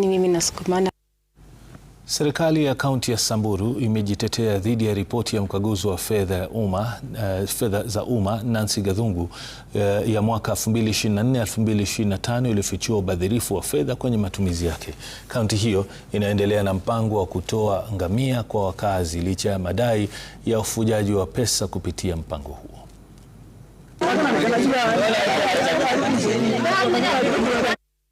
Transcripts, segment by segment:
Mimi nasukumana. Serikali ya kaunti ya Samburu imejitetea dhidi ya ripoti ya mkaguzi wa fedha za umma Nancy Gathungu ya mwaka 2024-2025 iliyofichua ubadhirifu wa fedha kwenye matumizi yake. Kaunti hiyo inaendelea na mpango wa kutoa ngamia kwa wakazi licha ya madai ya ufujaji wa pesa kupitia mpango huo.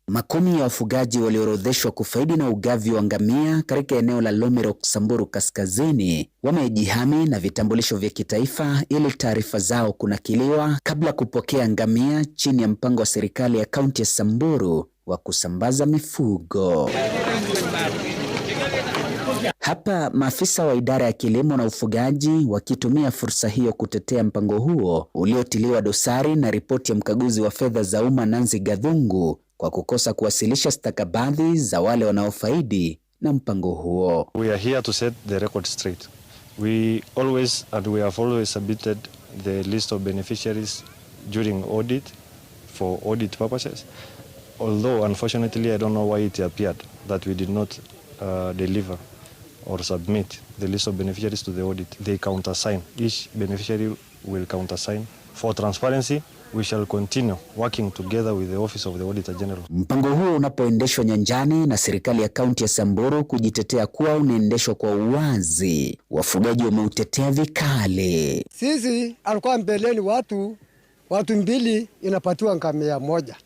Makumi ya wafugaji walioorodheshwa kufaidi na ugavi wa ngamia katika eneo la Lomirok, Samburu Kaskazini wamejihami na vitambulisho vya kitaifa ili taarifa zao kunakiliwa kabla kupokea ngamia chini ya mpango wa serikali ya kaunti ya Samburu wa kusambaza mifugo. Hapa maafisa wa idara ya kilimo na ufugaji wakitumia fursa hiyo kutetea mpango huo uliotiliwa dosari na ripoti ya mkaguzi wa fedha za umma Nancy Gathungu kwa kukosa kuwasilisha stakabadhi za wale wanaofaidi na mpango huo. We are here to set the record straight. We have always submitted the list of beneficiaries during audit for audit purposes. Although unfortunately I don't know why it appeared that we did not deliver or submit the list of beneficiaries to the audit. They countersign. Each beneficiary will countersign. For transparency, we shall continue working together with the Office of the Auditor General. Mpango huo unapoendeshwa nyanjani na serikali ya kaunti ya Samburu kujitetea kuwa unaendeshwa kwa uwazi, wafugaji wameutetea vikali. Sisi alikuwa mbeleni watu mbili inapatiwa ngamia moja.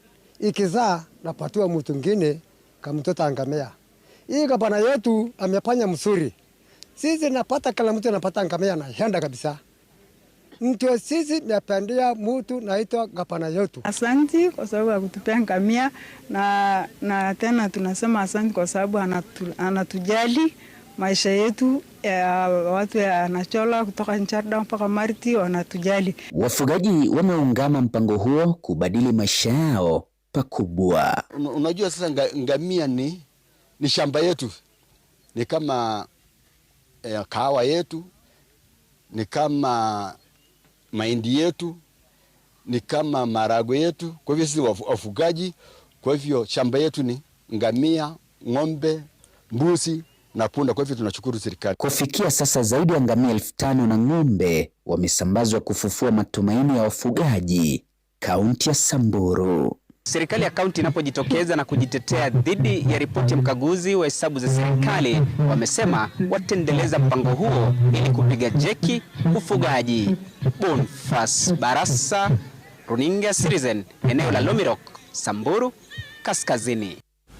Ikizaa napatiwa mtu mwingine kama mtoto ngamia. Hii gavana yetu amefanya mzuri. Sisi napata kila mtu anapata ngamia na henda kabisa. Ndio sisi napendia mtu naitwa gavana yetu. Asante kwa sababu ya kutupea ngamia na tena tunasema asante kwa sababu anatujali maisha yetu ya watu ya Nachola kutoka Ncharda mpaka Marti wanatujali. Wafugaji wameungama mpango huo kubadili maisha yao pakubwa. Unajua sasa ngamia ni shamba yetu, ni kama kahawa yetu, ni kama mahindi yetu, ni kama marago yetu. Kwa hivyo sisi wafugaji, kwa hivyo shamba yetu ni ngamia, ng'ombe, mbuzi na punda. Kwa hivyo tunashukuru serikali. Kufikia sasa zaidi ya ngamia 5,000 na ng'ombe wamesambazwa kufufua matumaini ya wafugaji kaunti ya Samburu. Serikali ya kaunti inapojitokeza na kujitetea dhidi ya ripoti ya mkaguzi wa hesabu za serikali, wamesema wataendeleza mpango huo ili kupiga jeki ufugaji. Bonfas Barasa, Runinga Citizen, eneo la Lomirok, Samburu Kaskazini.